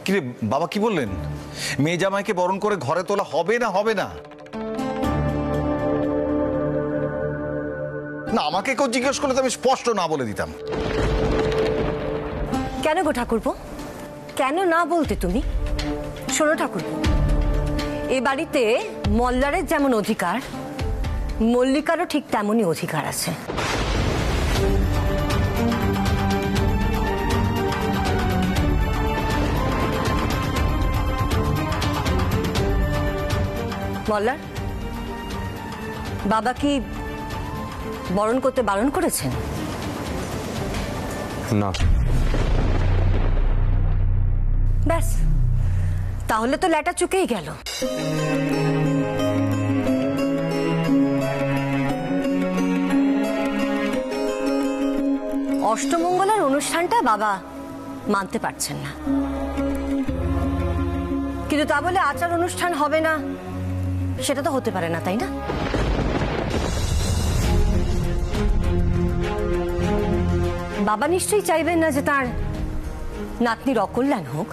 কিরে বাবা কি বললেন? মেয়ে জামাইকে বরণ করে ঘরে তোলা হবে না হবে না? না আমাকে কেউ জিজ্ঞেস করলে তো আমি স্পষ্ট না বলে দিতাম। কেন গো ঠাকুরপো, কেন না বলতে তুমি? শোনো ঠাকুরপো, এ বাড়িতে মল্লারের যেমন অধিকার, মল্লিকারও ঠিক তেমনই অধিকার আছে। মল্লার বাবা কি বরণ করতে বারণ করেছেন? না। ব্যাস, তাহলে তো ল্যাটা চুকেই গেল। অষ্টমঙ্গলার অনুষ্ঠানটা বাবা মানতে পারছেন না, কিন্তু তা বলে আচার অনুষ্ঠান হবে না সেটা তো হতে পারে না, তাই না? বাবা নিশ্চয়ই চাইবেন না যে তার নাতনির অকল্যাণ হোক।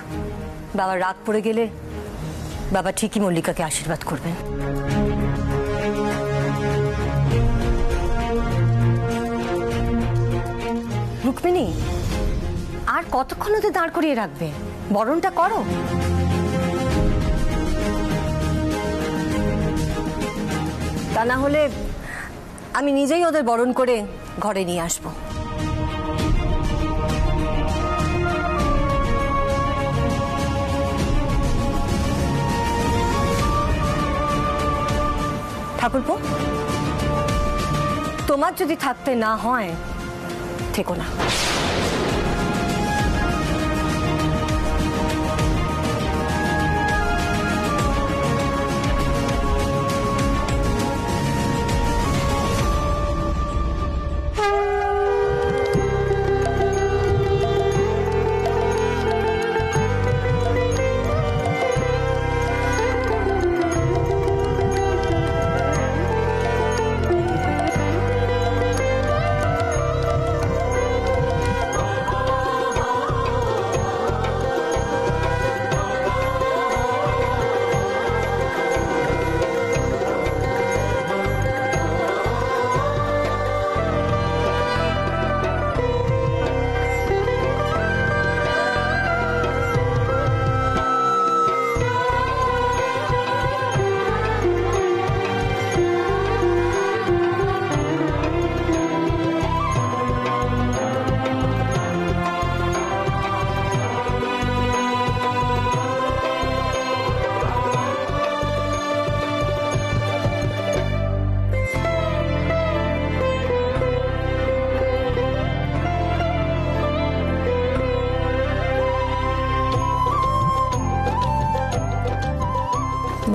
বাবার রাগ পড়ে গেলে বাবা ঠিকই মল্লিকাকে আশীর্বাদ করবেন। রুক্মিণী, আর কতক্ষণ ওদের দাঁড় করিয়ে রাখবে? বরণটা করো। তা না হলে আমি নিজেই ওদের বরণ করে ঘরে নিয়ে আসবো। ঠাকুরপো, তোমার যদি থাকতে না হয় থেকো না।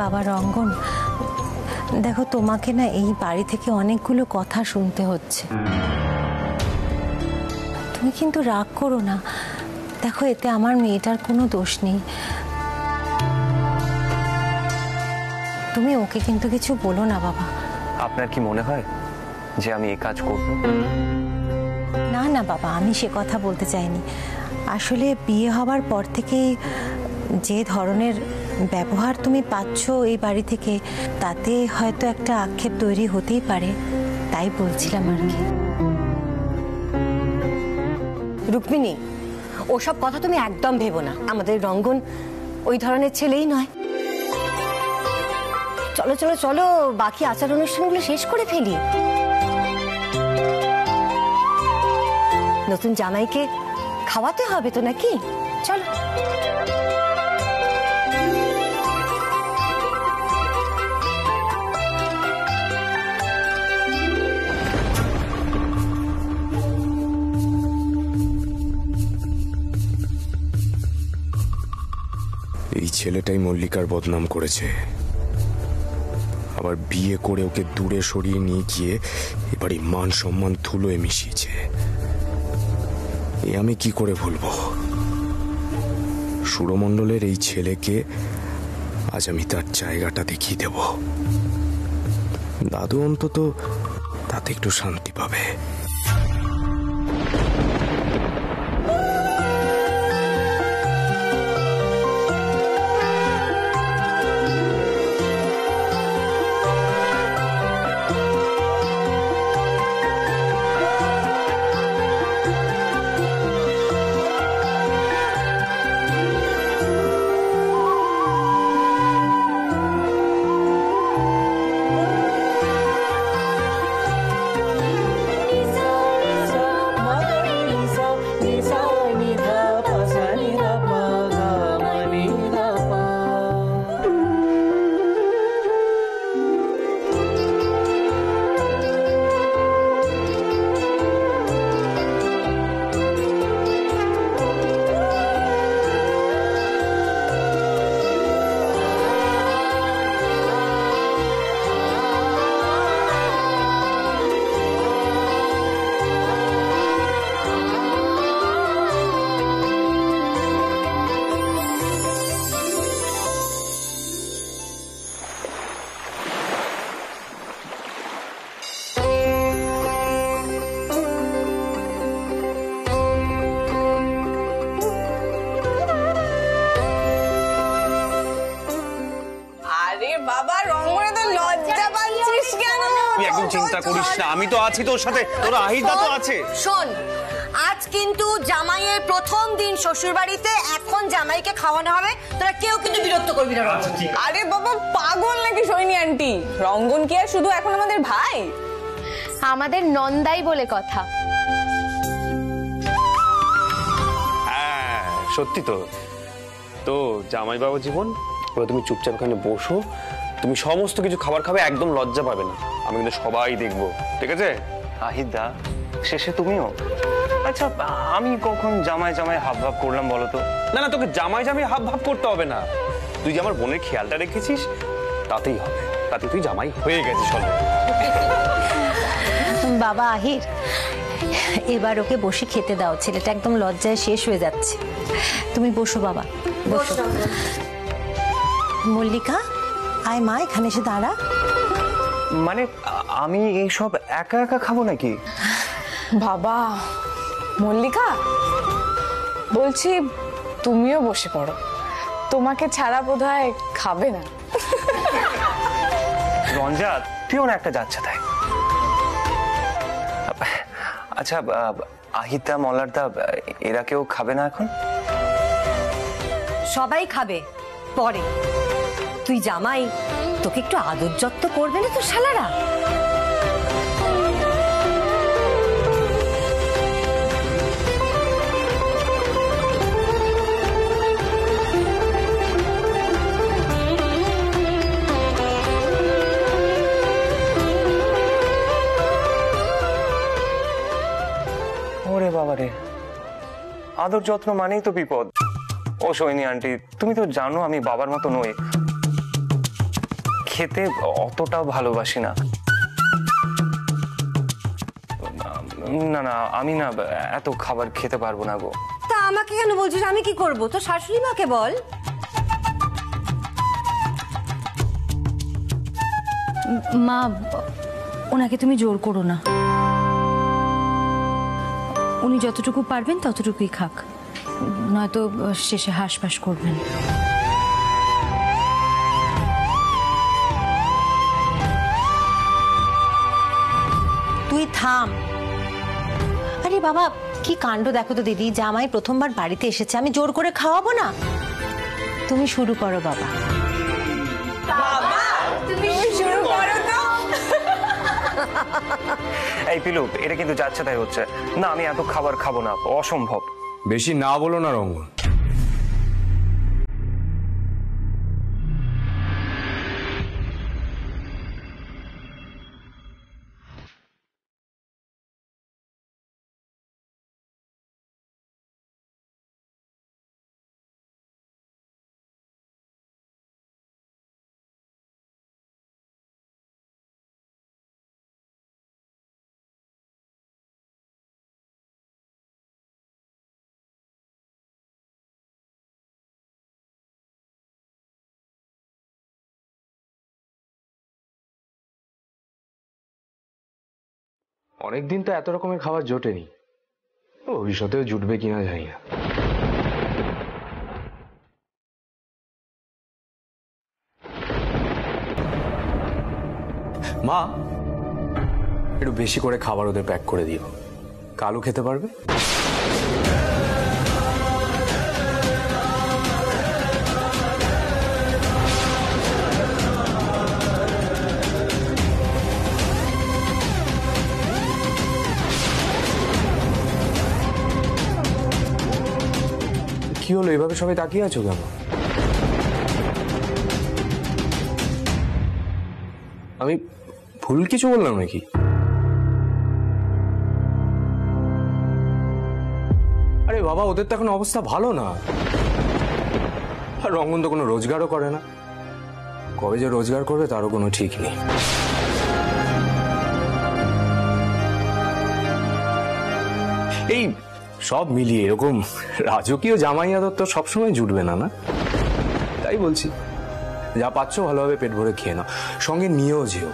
বাবা রঙ্গন, দেখো তোমাকে না এই বাড়ি থেকে অনেকগুলো কথা শুনতে হচ্ছে। তুমি কিন্তু রাগ করো না, দেখো এতে আমার মেয়েটার কোনো দোষ নেই। তুমি ওকে কিন্তু কিছু বলো না বাবা। আপনার কি মনে হয় যে আমি এই কাজ করব? না না বাবা, আমি সে কথা বলতে চাইনি। আসলে বিয়ে হবার পর থেকেই যে ধরনের ব্যবহার তুমি পাচ্ছ এই বাড়ি থেকে, তাতে হয়তো একটা আক্ষেপ তৈরি হতেই পারে, তাই বলছিলাম আর কি। রুক্মিণী, ওসব কথা তুমি একদম ভেবো না। আমাদের রঙ্গন ওই ধরনের ছেলেই নয়। চলো চলো চলো, বাকি আচার অনুষ্ঠানগুলো শেষ করে ফেলি। নতুন জামাইকে খাওয়াতে হবে তো নাকি? চলো। এই ছেলেটাই মল্লিকার বদনাম করেছে, আবার বিয়ে করে ওকে দূরে সরিয়ে নিয়ে গিয়ে এবারে মান সম্মান ধুলোয় মিশিয়েছে। এ আমি কি করে ভুলবো? সুরমণ্ডলের এই ছেলেকে আজ আমি তার জায়গাটা দেখিয়ে দেব। দাদু অন্তত তাতে একটু শান্তি পাবে। চিন্তা করিস না, আমি তো আছি তোর সাথে, তোর আহিরদা তো আছে। শোন, আজ কিন্তু জামাইয়ের প্রথম দিন শ্বশুর বাড়িতে, এখন জামাইকে খাওয়ানো হবে, তোরা কেউ কিন্তু বিরক্ত করবি না। আরে বাবা পাগল নাকি সৈনী আন্টি, রঙ্গন কি আর শুধু এখন আমাদের ভাই? আমাদের নন্দাই বলে কথা। হ্যাঁ সত্যি তো। তো জামাই বাবা জীবন, ওরা তুমি চুপচাপ এখানে বসো, তুমি সমস্ত কিছু খাবার খাবে, একদম লজ্জা পাবে না, আমি কিন্তু সবাই দেখবো, ঠিক আছে? আহিরদা শেষে তুমিও। আচ্ছা আমি কখন জামাই জামাই হাব ভাব করলাম বলো তো? না না, তোকে জামাই জামাই হাব ভাব করতে হবে না, তুই যে আমার বোনের খেয়ালটা রেখেছিস তাতেই হবে, তাতে তুই জামাই হয়ে গেছিস অলরেডি। বাবা আহির, এবার ওকে বসে খেতে দাও, ছেলেটা একদম লজ্জায় শেষ হয়ে যাচ্ছে। তুমি বসো বাবা, বসো। মল্লিকা, আয় মা, এখানে এসে দাঁড়া। মানে আমি এইসব একা একা খাবো নাকি? বাবা মল্লিকা, বলছি তুমিও বসে পড়ো, তোমাকে ছাড়া বোধহয় খাবে না। রঞ্জা তুইও না একটা যাচ্ছে তাই। আচ্ছা আহিরদা মল্লারদা এরা কেউ খাবে না এখন? সবাই খাবে পরে, তুই জামাই, তোকে একটু আদর যত্ন করবে না তো শালারা? ওরে বাবা রে, আদর যত্ন মানেই তো বিপদ। ও সৈনী আন্টি, তুমি তো জানো আমি বাবার মতো নই, খেতে অতটাও ভালোবাসি না। না না, আমি না এত খাবার খেতে পারবো না গো। তা আমাকে কেন বলছিস? আমি কি করব? তো শাশুড়ি মাকে বল। মা, ওনাকে তুমি জোর করো না, উনি যতটুকু পারবেন ততটুকুই খাক, নয়তো শেষে হাঁসফাঁস করবেন। তুই থাম। আরে বাবা, কি কাণ্ড দেখো তো দিদি, জামাই প্রথমবার বাড়িতে এসেছে, আমি জোর করে খাওয়াবো না? তুমি শুরু করো বাবা। তুমি শুরু করো তো। এই পিলু, এটা কিন্তু যাচ্ছে তাই হচ্ছে না, আমি এত খাবার খাবো না, অসম্ভব। বেশি না বলো না রঙ্গন। অনেকদিন তো এত রকমের খাবার জোটেনি, ভবিষ্যতেও জুটবে কিনা জানি না। মা, একটু বেশি করে খাবার ওদের প্যাক করে দিও, কালু খেতে পারবে। কি হলো, এভাবে সবাই তাকিয়ে আছো কেন? আমি ভুল কিছু বললাম নাকি? আরে বাবা, ওদের তো এখন অবস্থা ভালো না, আর রঙ্গন তো কোনো রোজগারও করে না, কবে যে রোজগার করবে তারও কোনো ঠিক নেই। এই সব মিলিয়ে এরকম রাজকীয় জামাই আদর তো সবসময় জুটবে না, না? তাই বলছি, যা পাচ্ছ ভালোভাবে পেট ভরে খেয়ে নাও, সঙ্গে নিয়েও যেও।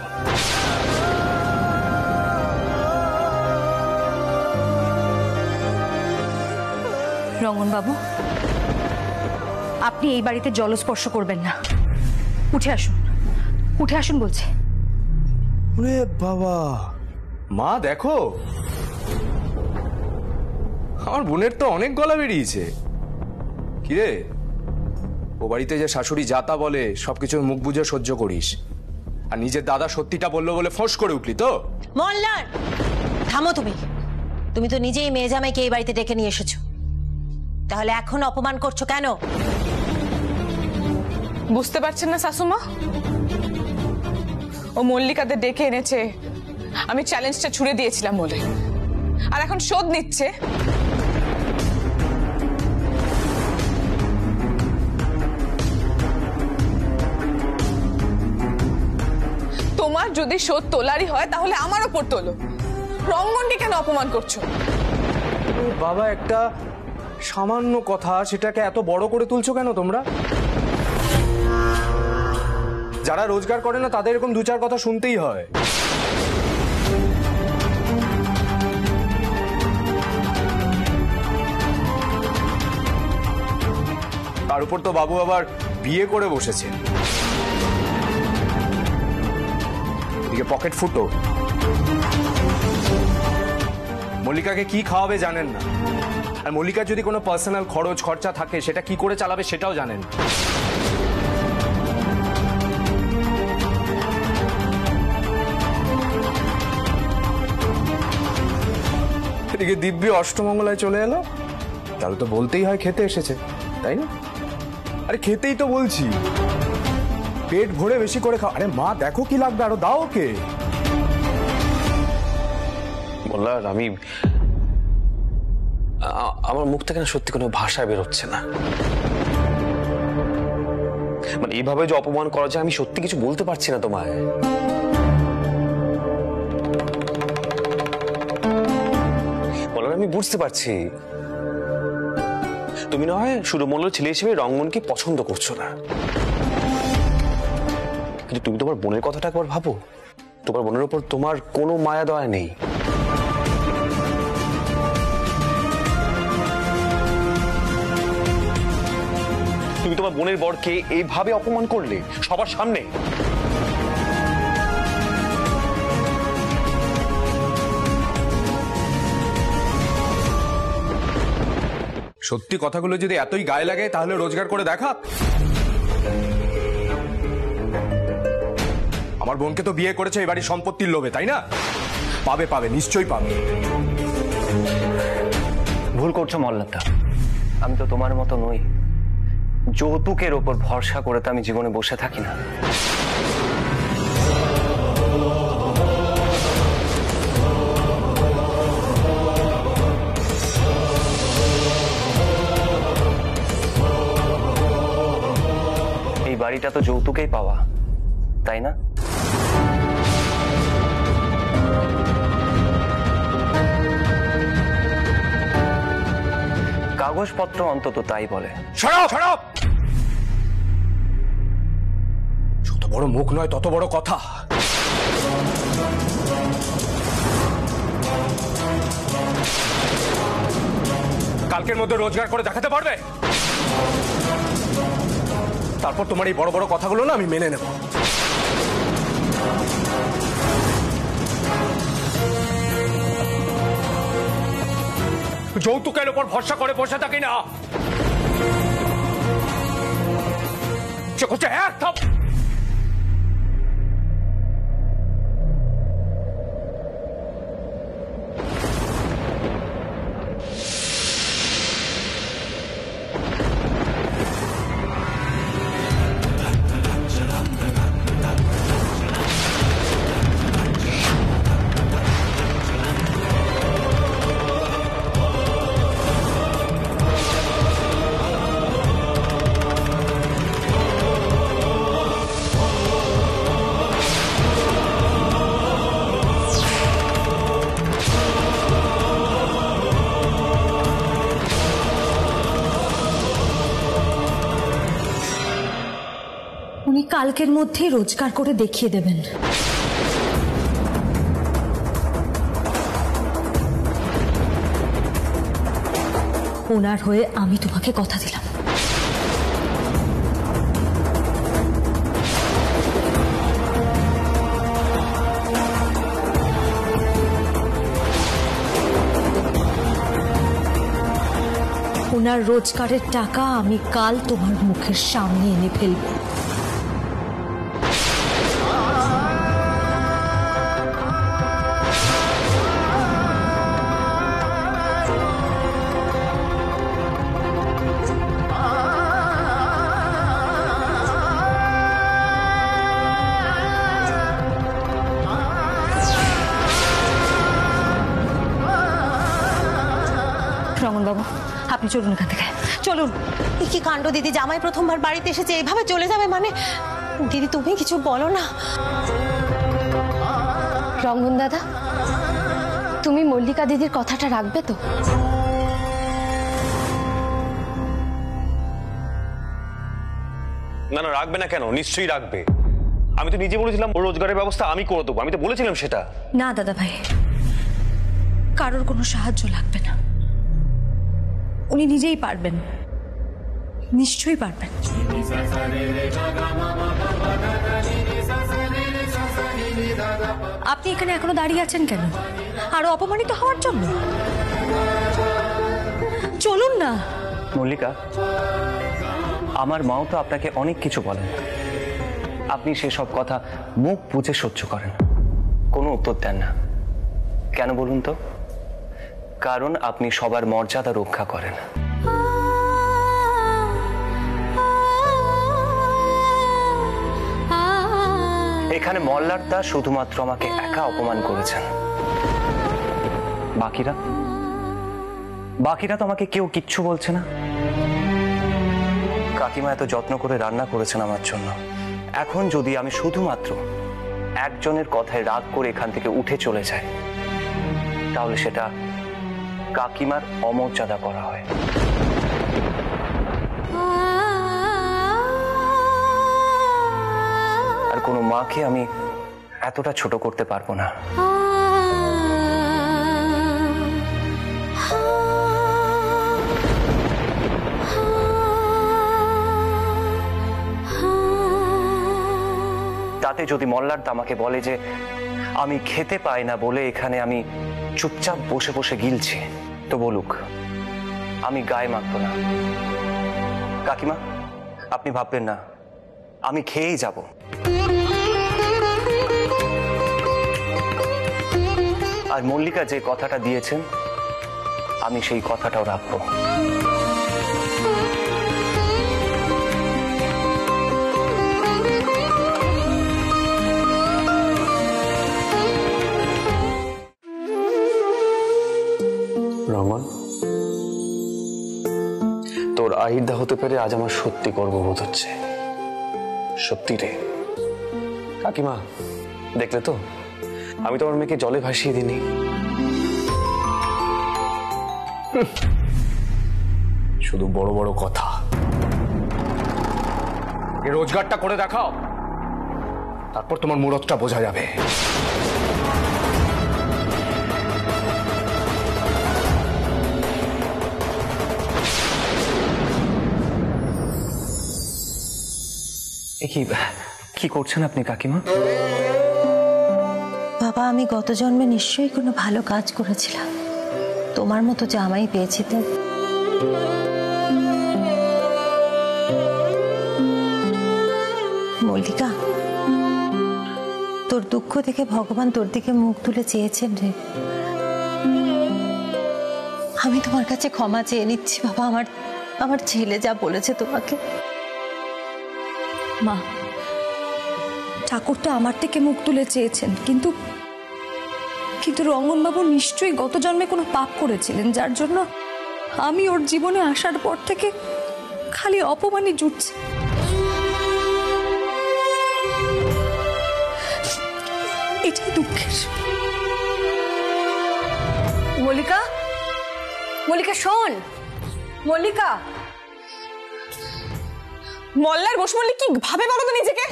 রঙ্গন বাবু, আপনি এই বাড়িতে জলস্পর্শ করবেন না, উঠে আসুন, উঠে আসুন বলছে। ওরে বাবা, মা দেখো, আমার বোনের তো অনেক গলা বেরিয়েছে। কিরে, ও বাড়িতে যে শাশুড়ি যাতা বলে সবকিছু মুখ বুঝে সহ্য করিস, আর নিজের দাদা সত্যিটা বললো বলে ফোঁস করে উঠলি তো? মল্লার, থামো তুমি। তুমি তো নিজেই মেয়ে জামাইকে এই বাড়িতে ডেকে নিয়ে এসেছো, তাহলে এখন অপমান করছো কেন? বুঝতে পারছেন না শাশুমা? ও মল্লিকাদের ডেকে এনেছে, আমি চ্যালেঞ্জটা ছুড়ে দিয়েছিলাম বলে, আর এখন শোধ নিচ্ছে। তোমার যদি শোধ তোলারই হয় তাহলে আমার ওপর তোলো, রঙ্গনকে কেন অপমান করছো? বাবা, একটা সামান্য কথা সেটাকে এত বড় করে তুলছো কেন তোমরা? যারা রোজগার করে না তাদের এরকম দু চার কথা শুনতেই হয়। তার উপর তো বাবু আবার বিয়ে করে বসেছে, এদিকে পকেট ফুটো। মল্লিকাকে কি খাওয়াবে জানেন না, আর মল্লিকার যদি কোনো পার্সোনাল খরচ খরচা থাকে সেটা কি করে চালাবে সেটাও জানেন। এদিকে দিব্যি অষ্টমঙ্গলায় চলে এলো, তাহলে তো বলতেই হয় খেতে এসেছে, তাই না? আরে খেতেই তো বলছি, পেট ভরে বেশি করে খাও। আরে মা দেখো কি লাগবে, আরো দাও ওকে। বললার, আমি আমার মুখ থেকে না সত্যি কোনো ভাষা বেরোচ্ছে না। মানে এইভাবে যে অপমান করা যায়, আমি সত্যি কিছু বলতে পারছি না তোমায়। বলার, আমি বুঝতে পারছি তুমি না হয় সুরমল্লর ছেলে হিসেবে রঙ্গনকে পছন্দ করছো না, কিন্তু তুমি তোমার বোনের কথাটা একবার ভাবো। তোমার বোনের উপর তোমার কোনো মায়া দয়া নেই। তুমি তোমার বোনের বরকে এইভাবে অপমান করলে সবার সামনে। সত্যি কথাগুলো যদি এতই গায়ে লাগে তাহলে রোজগার করে দেখা। আমার বোনকে তো বিয়ে করেছে এই বাড়ির সম্পত্তির লোভে, তাই না? পাবে পাবে, নিশ্চয়ই পাবে। ভুল করছো মল্লাদা, আমি তো তোমার মতো নই। যৌতুকের ওপর ভরসা করে তো আমি জীবনে বসে থাকি না। এই বাড়িটা তো যৌতুকেই পাওয়া, তাই না? কাগজপত্র অন্তত তাই বলে। যত বড় মুখ নয় তত বড় কথা। কালকের মধ্যে রোজগার করে দেখাতে পারবে? তারপর তোমার এই বড় বড় কথাগুলো না আমি মেনে নেব। যৌতুকের উপর ভরসা করে বসে থাকি না। এক উনি কালকের মধ্যেই রোজগার করে দেখিয়ে দেবেন। ওনার হয়ে আমি তোমাকে কথা দিলাম। ওনার রোজগারের টাকা আমি কাল তোমার মুখের সামনে এনে ফেলবো। রমনবাবু, আপনি চলুন এখান থেকে, চলুন। এ কি কাণ্ড দিদি, জামাই প্রথমবার বাড়িতে এসেছে, এভাবে চলে যাবে মানে? দিদি তুমি কিছু বলো না। রঙ্গন দাদা, তুমি মল্লিকা দিদির কথাটা রাখবে তো? না না, রাখবে না কেন? নিশ্চয়ই রাখবে। আমি তো নিজে বলেছিলাম ওর রোজগারের ব্যবস্থা আমি করে দেবো, আমি তো বলেছিলাম সেটা। না দাদা ভাই, কারোর কোনো সাহায্য লাগবে না, উনি নিজেই পারবেন, নিশ্চয়ই পারবেন। আপনি এখানে এখনো দাঁড়িয়ে আছেন কেন? আরো অপমানিত হওয়ার জন্য? চলুন না। মল্লিকা, আমার মাও তো আপনাকে অনেক কিছু বলেন, আপনি সেসব কথা মুখ বুজে সহ্য করেন, কোনো উত্তর দেন না। কেন বলুন তো? কারণ আপনি সবার মর্যাদা রক্ষা করেন। এখানে মল্লার দা শুধুমাত্র আমাকে একা অপমান করেছেন, বাকিরা তো আমাকে কেউ কিচ্ছু বলছে না। কাকিমা এত যত্ন করে রান্না করেছেন আমার জন্য, এখন যদি আমি শুধুমাত্র একজনের কথায় রাগ করে এখান থেকে উঠে চলে যাই, তাহলে সেটা কাকিমার অমর্যাদা করা হয়। আর কোনো মাকে আমি এতটা ছোট করতে পারবো না। তাতে যদি মল্লার দা আমাকে বলে যে আমি খেতে পাই না বলে এখানে আমি চুপচাপ বসে বসে গিলছি, তো বলুক, আমি গায়ে মাখবো না। কাকিমা, আপনি ভাববেন না, আমি খেয়েই যাব। আর মল্লিকা যে কথাটা দিয়েছেন, আমি সেই কথাটাও রাখবো। রমন, তোর আহিরদা হতে পেরে আজ আমার সত্যি গর্ববোধ হচ্ছে। সত্যি রে কাকিমা, দেখলে তো আমি তোমার মেয়েকে জলে ভাসিয়ে দিইনি। শুধু বড় বড় কথা। এই রোজগারটা করে দেখাও, তারপর তোমার মুরতটা বোঝা যাবে। কি করছেন আপনি কাকিমা? বাবা, আমি গত জন্মে নিশ্চয়ই কোনো ভালো কাজ করেছিলাম, তোমার মতো জামাই পেয়েছি তো। মল্লিকা, তোর দুঃখ দেখে ভগবান তোর দিকে মুখ তুলে চেয়েছেন রে। আমি তোমার কাছে ক্ষমা চেয়ে নিচ্ছি বাবা, আমার ছেলে যা বলেছে তোমাকে। মা, ঠাকুর তো আমার থেকে মুখ তুলে চেয়েছেন, কিন্তু রঙ্গনবাবু নিশ্চয়ই গত জন্মে কোনো পাপ করেছিলেন, যার জন্য আমি ওর জীবনে আসার পর থেকে খালি অপমানই জুটছে। এটাই দুঃখের। মল্লিকা, মল্লিকা শোন, মল্লিকা। মল্লার বসমল্লি কি ভাবে বলো তো নিজেকে?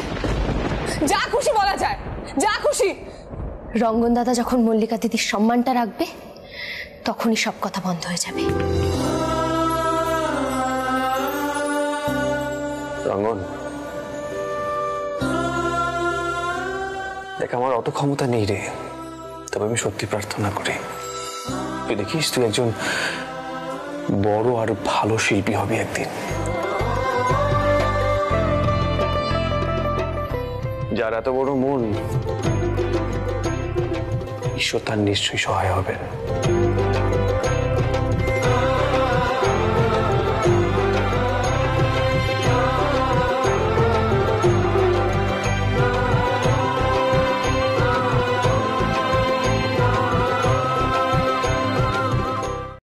যা খুশি বলা যায়, যা খুশি। রঙ্গন দাদা যখন মল্লিকা দিদির সম্মানটা রাখবে, তখনই সব কথা বন্ধ হয়ে যাবে। রঙ্গন, দেখ আমার অত ক্ষমতা নেই রে, তবে আমি সত্যি প্রার্থনা করি তুই দেখিস তুই একজন বড় আর ভালো শিল্পী হবি একদিন। যার এত বড় মন, ঈশ্বর তার নিশ্চয়ই সহায় হবেন।